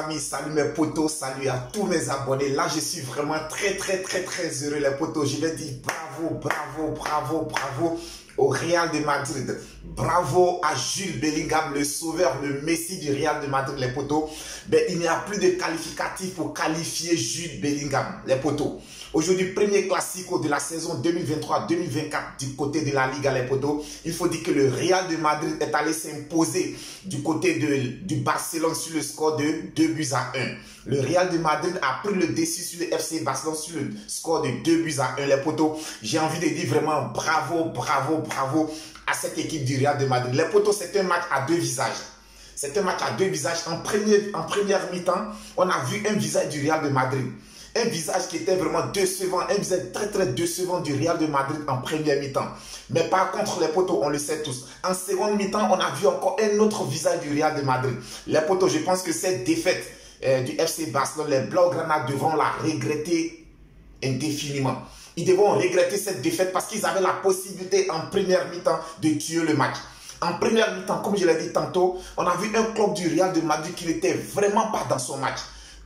amis, salut mes potos, salut à tous mes abonnés. Là, je suis vraiment très heureux les potos. Je vais dire bravo au Real de Madrid. Bravo à Jude Bellingham, le sauveur, le messie du Real de Madrid, les potos. Ben, il n'y a plus de qualificatif pour qualifier Jude Bellingham, les potos. Aujourd'hui, premier classico de la saison 2023-2024 du côté de la Liga, les potos. Il faut dire que le Real de Madrid est allé s'imposer du côté du Barcelone sur le score de 2-1. Le Real de Madrid a pris le dessus sur le FC Barcelone sur le score de 2-1, les potos. J'ai envie de dire vraiment bravo à cette équipe du Real de Madrid. Les potos, c'est un match à deux visages. C'est un match à deux visages. En première mi-temps, on a vu un visage du Real de Madrid. Un visage qui était vraiment décevant, un visage très décevant du Real de Madrid en première mi-temps. Mais par contre, les potos, on le sait tous. En seconde mi-temps, on a vu encore un autre visage du Real de Madrid. Les potos, je pense que cette défaite du FC Barcelone, les Blaugrana devront la regretter indéfiniment. Ils devront regretter cette défaite parce qu'ils avaient la possibilité en première mi-temps de tuer le match. En première mi-temps, comme je l'ai dit tantôt, on a vu un club du Real de Madrid qui n'était vraiment pas dans son match.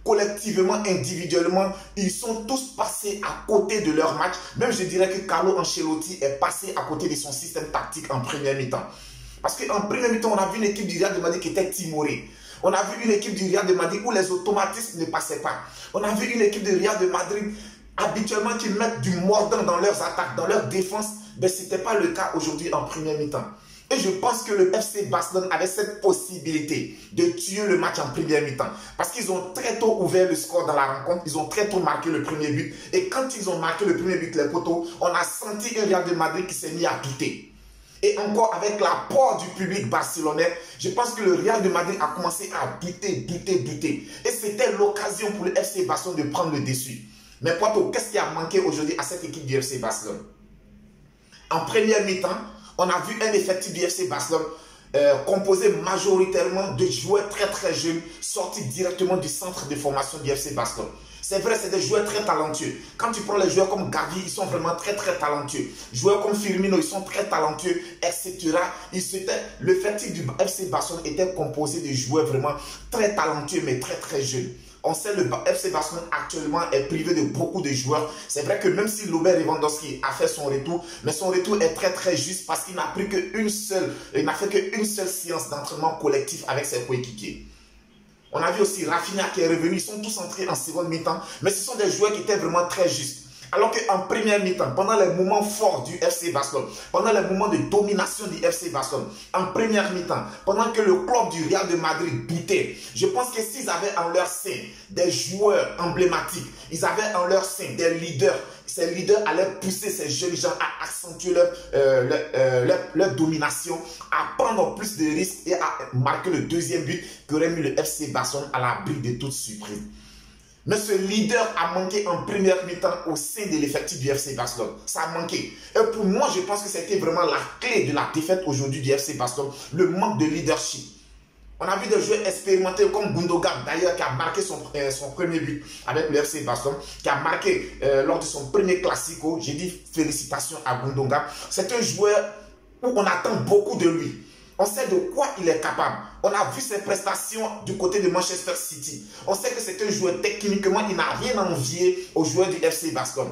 Collectivement, individuellement, ils sont tous passés à côté de leur match. Même je dirais que Carlo Ancelotti est passé à côté de son système tactique en première mi-temps. Parce qu'en première mi-temps, on a vu une équipe du Real de Madrid qui était timorée. On a vu une équipe du Real de Madrid où les automatismes ne passaient pas. On a vu une équipe du Real de Madrid habituellement qui mettent du mordant dans leurs attaques, dans leur défense. Mais ce n'était pas le cas aujourd'hui en première mi-temps. Et je pense que le FC Barcelone avait cette possibilité de tuer le match en première mi-temps. Parce qu'ils ont très tôt ouvert le score dans la rencontre. Ils ont très tôt marqué le premier but. Et quand ils ont marqué le premier but, les potos, on a senti un Real de Madrid qui s'est mis à douter. Et encore avec l'apport du public barcelonais, je pense que le Real de Madrid a commencé à douter. Et c'était l'occasion pour le FC Barcelone de prendre le dessus. Mais potos, qu'est-ce qui a manqué aujourd'hui à cette équipe du FC Barcelone? En première mi-temps, on a vu un effectif du FC Barcelone composé majoritairement de joueurs très jeunes sortis directement du centre de formation du FC Barcelone. C'est vrai, c'est des joueurs très talentueux. Quand tu prends les joueurs comme Gavi, ils sont vraiment très talentueux. Joueurs comme Firmino, ils sont très talentueux, etc. L'effectif du FC Barcelone était composé de joueurs vraiment très talentueux, mais très jeunes. On sait que le FC Barcelone actuellement est privé de beaucoup de joueurs. C'est vrai que même si Robert Lewandowski a fait son retour, mais son retour est très juste parce qu'il n'a pris qu'une seule, il n'a fait qu'une seule séance d'entraînement collectif avec ses coéquipiers. On a vu aussi Rafinha qui est revenu, ils sont tous entrés en seconde mi-temps, mais ce sont des joueurs qui étaient vraiment très justes. Alors qu'en première mi-temps, pendant les moments forts du FC Barcelone, pendant les moments de domination du FC Barcelone, en première mi-temps, pendant que le club du Real de Madrid doutait, je pense que s'ils avaient en leur sein des joueurs emblématiques, ils avaient en leur sein des leaders, ces leaders allaient pousser ces jeunes gens à accentuer leur domination, à prendre plus de risques et à marquer le deuxième but qui aurait mis le FC Barcelone à l'abri de toute surprise. Mais ce leader a manqué en première mi-temps au sein de l'effectif du FC Barcelone. Ça a manqué. Et pour moi, je pense que c'était vraiment la clé de la défaite aujourd'hui du FC Barcelone. Le manque de leadership. On a vu des joueurs expérimentés comme Gundogan, d'ailleurs, qui a marqué son premier but avec le FC Barcelone, qui a marqué lors de son premier classico. J'ai dit félicitations à Gundogan. C'est un joueur où on attend beaucoup de lui. On sait de quoi il est capable. On a vu ses prestations du côté de Manchester City. On sait que c'est un joueur techniquement, il n'a rien à envier aux joueurs du FC Barcelone.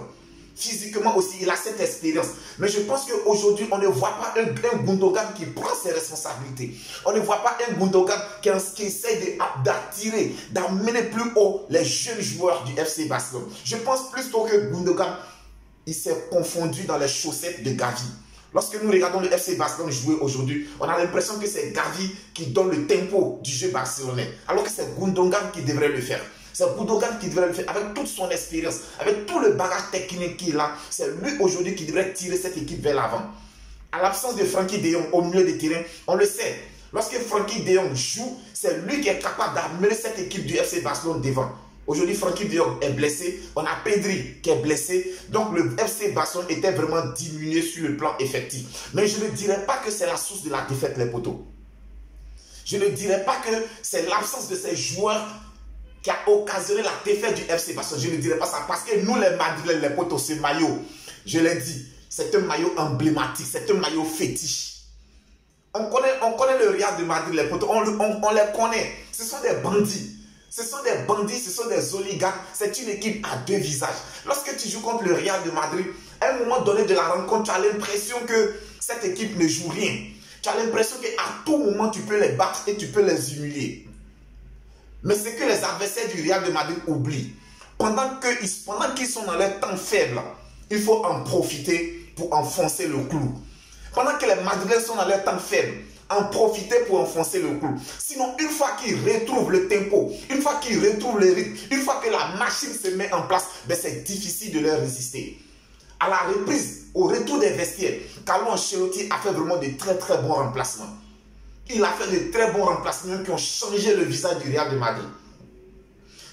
Physiquement aussi, il a cette expérience. Mais je pense qu'aujourd'hui, on ne voit pas un Gundogan qui prend ses responsabilités. On ne voit pas un Gundogan qui essaie d'attirer, d'amener plus haut les jeunes joueurs du FC Barcelone. Je pense plutôt que Gundogan, il s'est confondu dans les chaussettes de Gavi. Lorsque nous regardons le FC Barcelone jouer aujourd'hui, on a l'impression que c'est Gavi qui donne le tempo du jeu barcelonais. Alors que c'est Gundogan qui devrait le faire. C'est Gundogan qui devrait le faire avec toute son expérience, avec tout le bagage technique qu'il a. C'est lui aujourd'hui qui devrait tirer cette équipe vers l'avant. À l'absence de Frenkie de Jong au milieu des terrains, on le sait. Lorsque Frenkie de Jong joue, c'est lui qui est capable d'amener cette équipe du FC Barcelone devant. Aujourd'hui, Frenkie de Jong est blessé. On a Pedri qui est blessé. Donc, le FC Barcelone était vraiment diminué sur le plan effectif. Mais je ne dirais pas que c'est la source de la défaite, les potos. Je ne dirais pas que c'est l'absence de ces joueurs qui a occasionné la défaite du FC Barcelone. Je ne dirais pas ça. Parce que nous, les Madrilènes, les potos, ce maillot, je l'ai dit, c'est un maillot emblématique. C'est un maillot fétiche. On connaît le Real de Madrid, les potos. On les connaît. Ce sont des bandits. Ce sont des bandits, ce sont des oligarques. C'est une équipe à deux visages. Lorsque tu joues contre le Real de Madrid, à un moment donné de la rencontre, tu as l'impression que cette équipe ne joue rien. Tu as l'impression qu'à tout moment, tu peux les battre et tu peux les humilier. Mais c'est que les adversaires du Real de Madrid oublient. Pendant qu'ils sont dans leur temps faible, il faut en profiter pour enfoncer le clou. Pendant que les Madrilènes sont dans leur temps faible, en profiter pour enfoncer le clou. Sinon, une fois qu'ils retrouvent le tempo, une fois qu'ils retrouvent le rythme, une fois que la machine se met en place, ben c'est difficile de leur résister. À la reprise, au retour des vestiaires, Carlo Ancelotti a fait vraiment de très très bons remplacements. Il a fait de très bons remplacements qui ont changé le visage du Real de Madrid.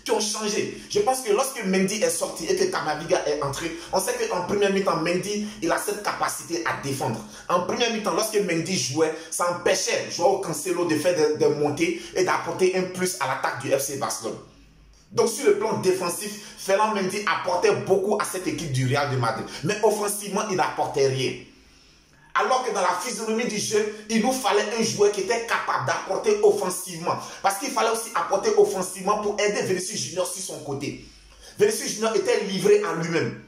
Qui ont changé. Je pense que lorsque Mendy est sorti et que Camavinga est entré, on sait qu'en première mi-temps, Mendy, il a cette capacité à défendre. En première mi-temps, lorsque Mendy jouait, ça empêchait Joao Cancelo de faire des montées et d'apporter un plus à l'attaque du FC Barcelone. Donc sur le plan défensif, Ferland Mendy apportait beaucoup à cette équipe du Real de Madrid. Mais offensivement, il n'apportait rien. Alors que dans la physionomie du jeu, il nous fallait un joueur qui était capable d'apporter offensivement. Parce qu'il fallait aussi apporter offensivement pour aider Vinicius Junior sur son côté. Vinicius Junior était livré à lui-même.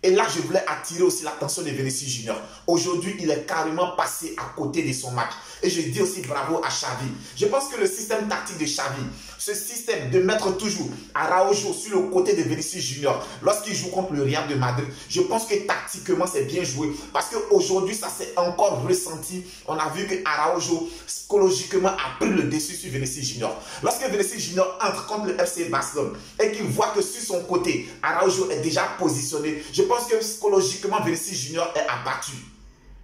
Et là, je voulais attirer aussi l'attention de Vinicius Junior. Aujourd'hui, il est carrément passé à côté de son match. Et je dis aussi bravo à Xavi. Je pense que le système tactique de Xavi, ce système de mettre toujours Araujo sur le côté de Vinicius Junior, lorsqu'il joue contre le Real de Madrid, je pense que tactiquement, c'est bien joué. Parce qu'aujourd'hui, ça s'est encore ressenti. On a vu que Araujo, psychologiquement, a pris le dessus sur Vinicius Junior. Lorsque Vinicius Junior entre contre le FC Barcelone et qu'il voit que sur son côté, Araujo est déjà positionné, je pense que psychologiquement, Vinicius Junior est abattu.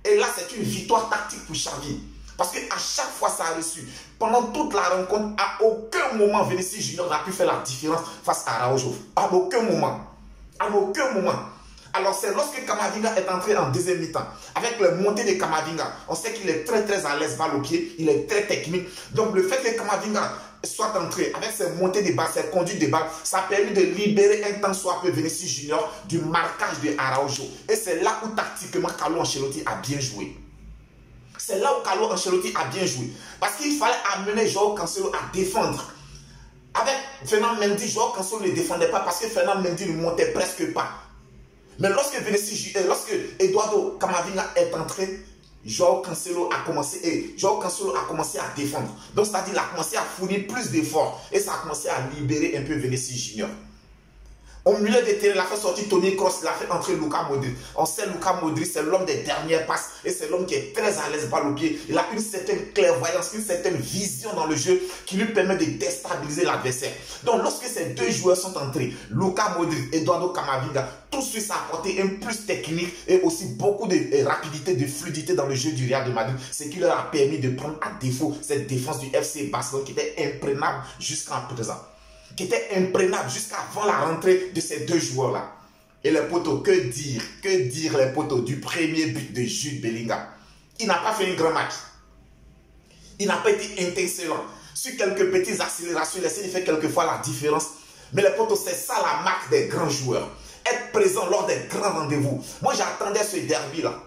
Et là, c'est une victoire tactique pour Xavi. Parce qu'à chaque fois, ça a reçu. Pendant toute la rencontre, à aucun moment, Vinicius Junior n'a pu faire la différence face à Araujo. À aucun moment. À aucun moment. Alors, c'est lorsque Camavinga est entré en deuxième mi-temps, avec les montées de Camavinga, on sait qu'il est très très à l'aise balle au pied, il est très technique. Donc, le fait que Camavinga soit entré avec ses montées de balles, ses conduites de balles, ça a permis de libérer un temps soit peu Vinicius Junior du marquage de Araujo. Et c'est là où tactiquement Carlo Ancelotti a bien joué. C'est là où Carlo Ancelotti a bien joué. Parce qu'il fallait amener Joao Cancelo à défendre. Avec Ferland Mendy, Joao Cancelo ne défendait pas parce que Ferland Mendy ne montait presque pas. Mais lorsque Eduardo Camavinga est entré, Joao Cancelo a commencé à défendre. Donc c'est-à-dire qu'il a commencé à fournir plus d'efforts et ça a commencé à libérer un peu Vinicius Junior. Au milieu de terrain, il a fait sortir Toni Kroos, il a fait entrer Luka Modric. On sait Luka Modric, c'est l'homme des dernières passes et c'est l'homme qui est très à l'aise balle au pied. Il a une certaine clairvoyance, une certaine vision dans le jeu qui lui permet de déstabiliser l'adversaire. Donc lorsque ces deux joueurs sont entrés, Luka Modric et Eduardo Camavinga, tout de suite ça a apporté un plus technique et aussi beaucoup de rapidité, de fluidité dans le jeu du Real de Madrid. Ce qui leur a permis de prendre à défaut cette défense du FC Barcelone qui était imprenable jusqu'à présent. Qui était imprenable jusqu'avant la rentrée de ces deux joueurs-là. Et les poteaux, que dire les poteaux du premier but de Jude Bellingham. Il n'a pas fait un grand match. Il n'a pas été étincelant. Sur quelques petites accélérations, il essaie de faire quelquefois la différence. Mais les poteaux, c'est ça la marque des grands joueurs. Être présent lors des grands rendez-vous. Moi, j'attendais ce derby-là.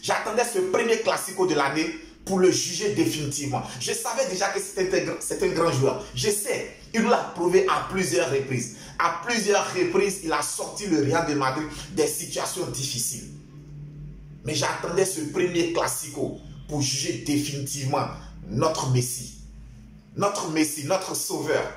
J'attendais ce premier classico de l'année pour le juger définitivement. Je savais déjà que c'est un grand joueur. Je sais, il l'a prouvé à plusieurs reprises. À plusieurs reprises, il a sorti le Real de Madrid des situations difficiles. Mais j'attendais ce premier classico pour juger définitivement notre Messi. Notre Messi, notre sauveur.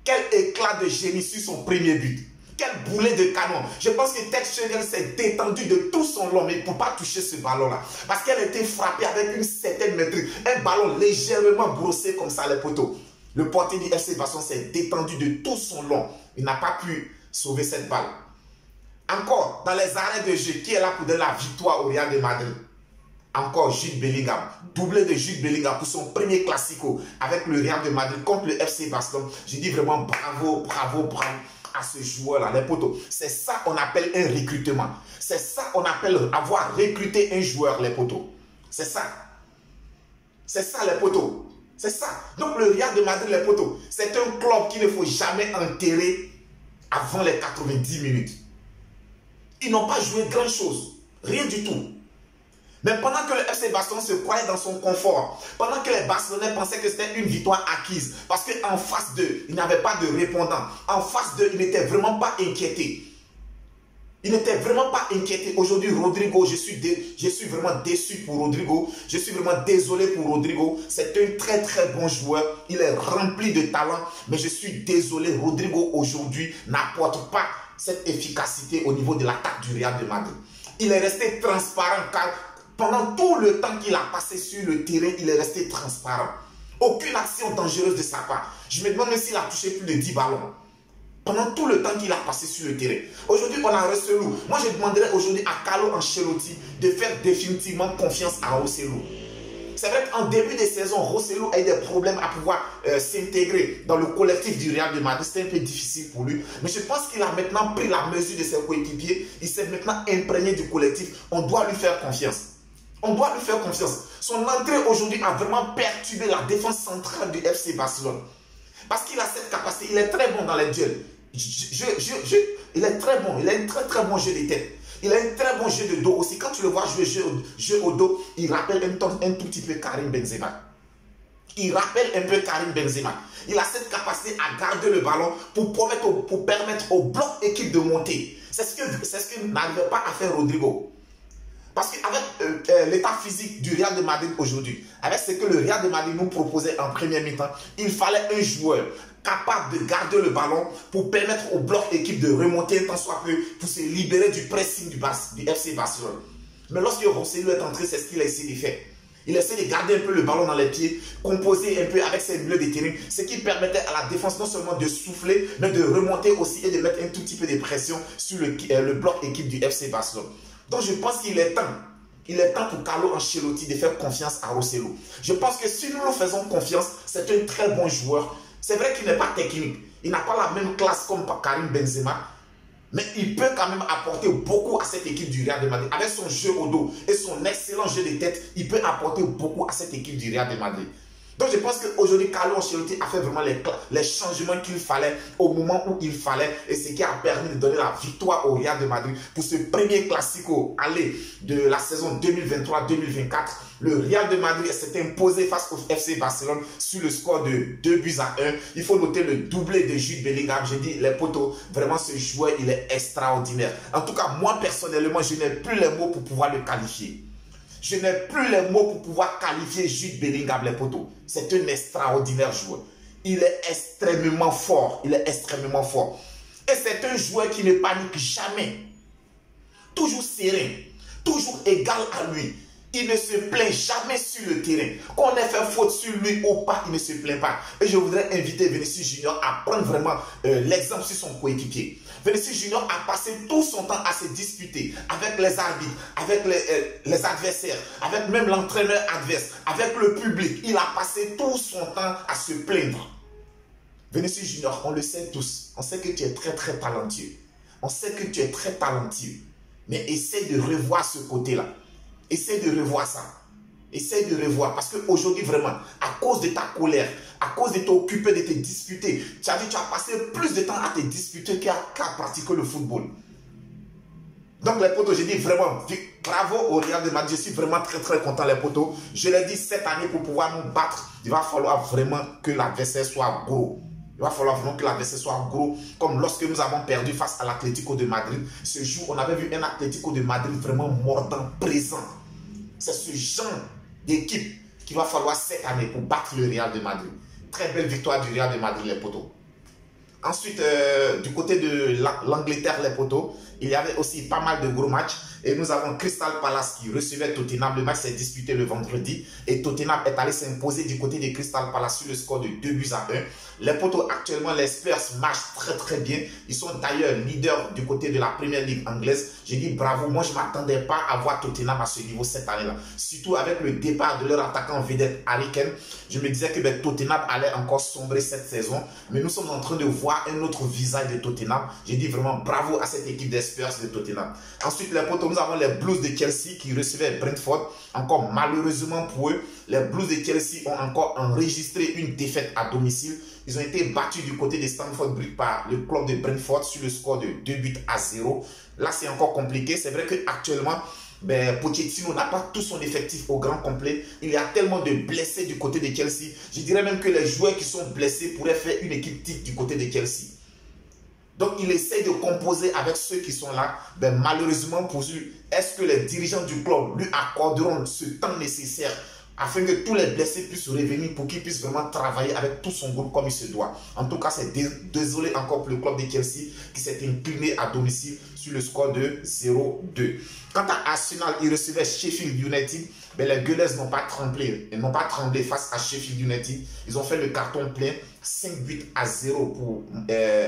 Quel éclat de génie sur son premier but. Quel boulet de canon. Je pense que Ter Stegen s'est détendu de tout son long, mais il ne peut pas toucher ce ballon-là. Parce qu'elle a été frappée avec une certaine maîtrise. Un ballon légèrement brossé comme ça, les poteaux. Le portier du FC Barcelone s'est détendu de tout son long. Il n'a pas pu sauver cette balle. Encore, dans les arrêts de jeu, qui est là pour donner la victoire au Real de Madrid? Encore Jude Bellingham. Doublé de Jude Bellingham pour son premier classico avec le Real de Madrid contre le FC Barcelone. Je dis vraiment bravo, bravo, bravo à ce joueur-là, les poteaux. C'est ça qu'on appelle un recrutement. C'est ça qu'on appelle avoir recruté un joueur, les poteaux. C'est ça. C'est ça, les poteaux. C'est ça. Donc le Real de Madrid, les poteaux, c'est un club qu'il ne faut jamais enterrer avant les 90 minutes. Ils n'ont pas joué grand-chose. Rien du tout. Mais pendant que le FC Barcelone se croyait dans son confort, pendant que les Barcelonais pensaient que c'était une victoire acquise, parce qu'en face d'eux, il n'y avait pas de répondant. En face d'eux, ils n'étaient vraiment pas inquiétés. Il n'était vraiment pas inquiété. Aujourd'hui, Rodrigo, je suis vraiment déçu pour Rodrigo. Je suis vraiment désolé pour Rodrigo. C'est un très très bon joueur. Il est rempli de talent. Mais je suis désolé. Rodrigo, aujourd'hui, n'apporte pas cette efficacité au niveau de l'attaque du Real de Madrid. Il est resté transparent car pendant tout le temps qu'il a passé sur le terrain, il est resté transparent. Aucune action dangereuse de sa part. Je me demande même s'il a touché plus de 10 ballons. Pendant tout le temps qu'il a passé sur le terrain. Aujourd'hui, on a Rosselló. Moi, je demanderais aujourd'hui à Carlo Ancelotti de faire définitivement confiance à Rosselló. C'est vrai qu'en début de saison, Rosselló a eu des problèmes à pouvoir s'intégrer dans le collectif du Real de Madrid. C'était un peu difficile pour lui. Mais je pense qu'il a maintenant pris la mesure de ses coéquipiers. Il s'est maintenant imprégné du collectif. On doit lui faire confiance. On doit lui faire confiance. Son entrée aujourd'hui a vraiment perturbé la défense centrale du FC Barcelone. Parce qu'il a cette capacité. Il est très bon dans les duels. Il est très bon. Il a un très très bon jeu de tête. Il a un très bon jeu de dos aussi. Quand tu le vois jouer jeu au dos, il rappelle un tout petit peu Karim Benzema. Il rappelle un peu Karim Benzema. Il a cette capacité à garder le ballon pour permettre au bloc équipe de monter. C'est ce que n'arrivait pas à faire Rodrigo. Parce qu'avec l'état physique du Real de Madrid aujourd'hui, avec ce que le Real de Madrid nous proposait en première mi-temps, il fallait un joueur capable de garder le ballon pour permettre au bloc équipe de remonter un tant soit peu pour se libérer du pressing du FC Barcelone. Mais lorsque Rosselló est entré, c'est ce qu'il a essayé de faire. Il essaie de garder un peu le ballon dans les pieds, composer un peu avec ses milieux de terrain, ce qui permettait à la défense non seulement de souffler, mais de remonter aussi et de mettre un tout petit peu de pression sur le bloc équipe du FC Barcelone. Donc je pense qu'il est temps. Il est temps pour Carlo Ancelotti de faire confiance à Rosselló. Je pense que si nous nous faisons confiance, c'est un très bon joueur. C'est vrai qu'il n'est pas technique. Il n'a pas la même classe comme Karim Benzema. Mais il peut quand même apporter beaucoup à cette équipe du Real de Madrid. Avec son jeu au dos et son excellent jeu de tête, il peut apporter beaucoup à cette équipe du Real de Madrid. Donc je pense qu'aujourd'hui, Carlo Ancelotti a fait vraiment les changements qu'il fallait au moment où il fallait et ce qui a permis de donner la victoire au Real de Madrid pour ce premier classico aller de la saison 2023-2024. Le Real de Madrid s'est imposé face au FC Barcelone sur le score de 2-1. Il faut noter le doublé de Jude Bellingham. J'ai dit les potos, vraiment ce joueur, il est extraordinaire. En tout cas, moi personnellement, je n'ai plus les mots pour pouvoir le qualifier. Je n'ai plus les mots pour pouvoir qualifier Jude Bellingham, les potos. C'est un extraordinaire joueur. Il est extrêmement fort. Il est extrêmement fort. Et c'est un joueur qui ne panique jamais. Toujours serein. Toujours égal à lui. Il ne se plaint jamais sur le terrain. Qu'on ait fait faute sur lui ou pas, il ne se plaint pas. Et je voudrais inviter Vinicius Junior à prendre vraiment l'exemple sur son coéquipier. Vinicius Junior a passé tout son temps à se disputer avec les arbitres, avec les adversaires, avec même l'entraîneur adverse, avec le public. Il a passé tout son temps à se plaindre. Vinicius Junior, on le sait tous. On sait que tu es très très talentueux. On sait que tu es très talentueux. Mais essaie de revoir ce côté-là. Essaie de revoir ça. Essaie de revoir. Parce qu'aujourd'hui, vraiment, à cause de ta colère, à cause de t'occuper, de te disputer, tu as passé plus de temps à te disputer qu'à pratiquer le football. Donc les potos, je dis vraiment, bravo au Real de Madrid. Je suis vraiment très très content les potos. Je l'ai dit, cette année, pour pouvoir nous battre, il va falloir vraiment que l'adversaire soit gros. Il va falloir vraiment que l'adversaire soit gros, comme lorsque nous avons perdu face à l'Atlético de Madrid. Ce jour, on avait vu un Atlético de Madrid vraiment mordant, présent. C'est ce genre d'équipe qu'il va falloir cette année pour battre le Real de Madrid. Très belle victoire du Real de Madrid, les potos. Ensuite, du côté de l'Angleterre, les potos, il y avait aussi pas mal de gros matchs. Et nous avons Crystal Palace qui recevait Tottenham. Le match s'est disputé le vendredi. Et Tottenham est allé s'imposer du côté de Crystal Palace sur le score de 2-1. Les potos, actuellement, les Spurs marchent très très bien. Ils sont d'ailleurs leaders du côté de la Première Ligue anglaise. J'ai dit bravo. Moi, je ne m'attendais pas à voir Tottenham à ce niveau cette année-là. Surtout avec le départ de leur attaquant vedette Harry Kane. Je me disais que Tottenham allait encore sombrer cette saison. Mais nous sommes en train de voir un autre visage de Tottenham. J'ai dit vraiment bravo à cette équipe des Spurs de Tottenham. Ensuite, les potos, nous avons les Blues de Chelsea qui recevaient Brentford. Encore malheureusement pour eux, les Blues de Chelsea ont encore enregistré une défaite à domicile. Ils ont été battus du côté de Stamford Bridge par le club de Brentford sur le score de 2-0. Là, c'est encore compliqué. C'est vrai qu'actuellement, Ben, Pochettino n'a pas tout son effectif au grand complet. Il y a tellement de blessés du côté de Chelsea. Je dirais même que les joueurs qui sont blessés pourraient faire une équipe type du côté de Chelsea. Donc, il essaie de composer avec ceux qui sont là. Ben, malheureusement pour lui, est-ce que les dirigeants du club lui accorderont ce temps nécessaire afin que tous les blessés puissent revenir pour qu'il puisse vraiment travailler avec tout son groupe comme il se doit. En tout cas, c'est désolé encore pour le club de Chelsea qui s'est incliné à domicile sur le score de 0-2. Quant à Arsenal, il recevait Sheffield United. Mais les Gunners n'ont pas tremblé. Ils n'ont pas tremblé face à Sheffield United. Ils ont fait le carton plein. 5-8-0 pour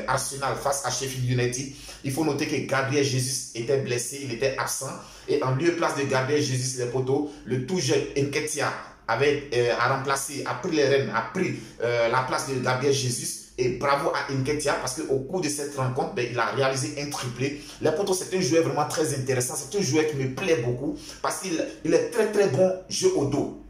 Arsenal face à Sheffield United. Il faut noter que Gabriel Jesus était blessé, il était absent. Et en lieu et place de Gabriel Jesus, les poteaux, le tout jeune Nketiah a remplacé, a pris les rênes, a pris la place de Gabriel Jesus. Et bravo à Nketiah parce qu'au cours de cette rencontre, ben, il a réalisé un triplé. Les poteaux, c'est un joueur vraiment très intéressant. C'est un joueur qui me plaît beaucoup parce qu'il est très très bon jeu au dos.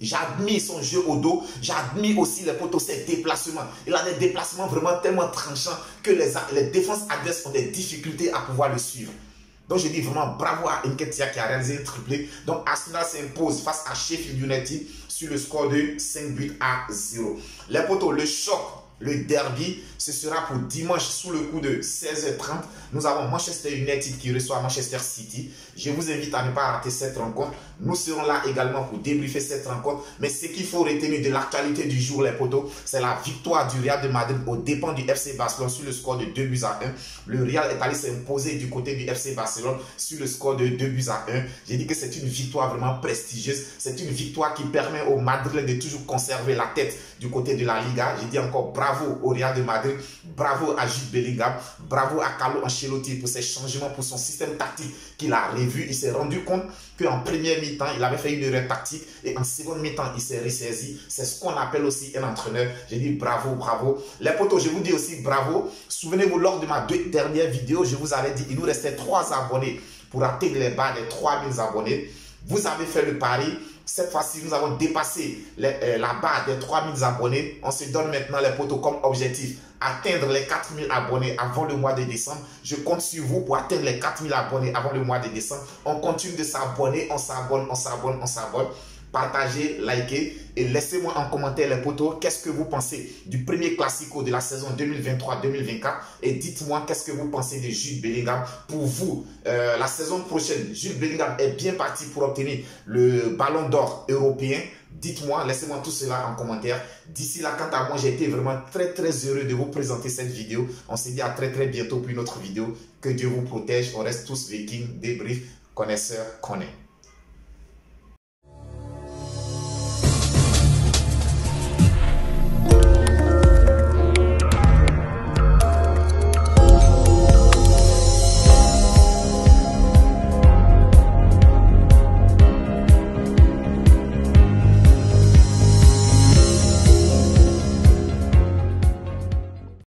J'admire son jeu au dos, j'admire aussi les poteaux, ses déplacements. Il a des déplacements vraiment tellement tranchants que les défenses adverses ont des difficultés à pouvoir le suivre. Donc je dis vraiment bravo à Nketiah qui a réalisé un triplé. Donc Arsenal s'impose face à Sheffield United sur le score de 5-8-0. Les poteaux, le choc, le derby, ce sera pour dimanche sous le coup de 16h30. Nous avons Manchester United qui reçoit Manchester City. Je vous invite à ne pas rater cette rencontre. Nous serons là également pour débriefer cette rencontre. Mais ce qu'il faut retenir de l'actualité du jour, les potos, c'est la victoire du Real de Madrid aux dépens du FC Barcelone sur le score de 2-1. Le Real est allé s'imposer du côté du FC Barcelone sur le score de 2-1. J'ai dit que c'est une victoire vraiment prestigieuse. C'est une victoire qui permet au Madrid de toujours conserver la tête du côté de la Liga. J'ai dit encore bravo au Real de Madrid, bravo à Jude Bellingham, bravo à Carlo Ancelotti pour ses changements, pour son système tactique qu'il a revu. Il s'est rendu compte qu'en première mi-temps, il avait fait une erreur tactique et en seconde mi-temps, il s'est ressaisi. C'est ce qu'on appelle aussi un entraîneur. J'ai dit bravo, bravo. Les potos, je vous dis aussi bravo. Souvenez-vous, lors de ma dernière vidéo, je vous avais dit il nous restait 3 abonnés pour atteindre les barres des 3000 abonnés. Vous avez fait le pari. Cette fois-ci, nous avons dépassé la barre des 3000 abonnés. On se donne maintenant les potos comme objectif atteindre les 4000 abonnés avant le mois de décembre. Je compte sur vous pour atteindre les 4000 abonnés avant le mois de décembre. On continue de s'abonner, on s'abonne, on s'abonne, on s'abonne. Partagez, likez et laissez-moi en commentaire les potos qu'est-ce que vous pensez du premier classico de la saison 2023-2024 et dites-moi qu'est-ce que vous pensez de Jude Bellingham. Pour vous, la saison prochaine, Jude Bellingham est bien parti pour obtenir le ballon d'or européen. Dites-moi, laissez-moi tout cela en commentaire. D'ici là, quant à moi, j'ai été vraiment très très heureux de vous présenter cette vidéo. On se dit à très très bientôt pour une autre vidéo. Que Dieu vous protège. On reste tous Vikings, débrief, connaisseurs, connaît.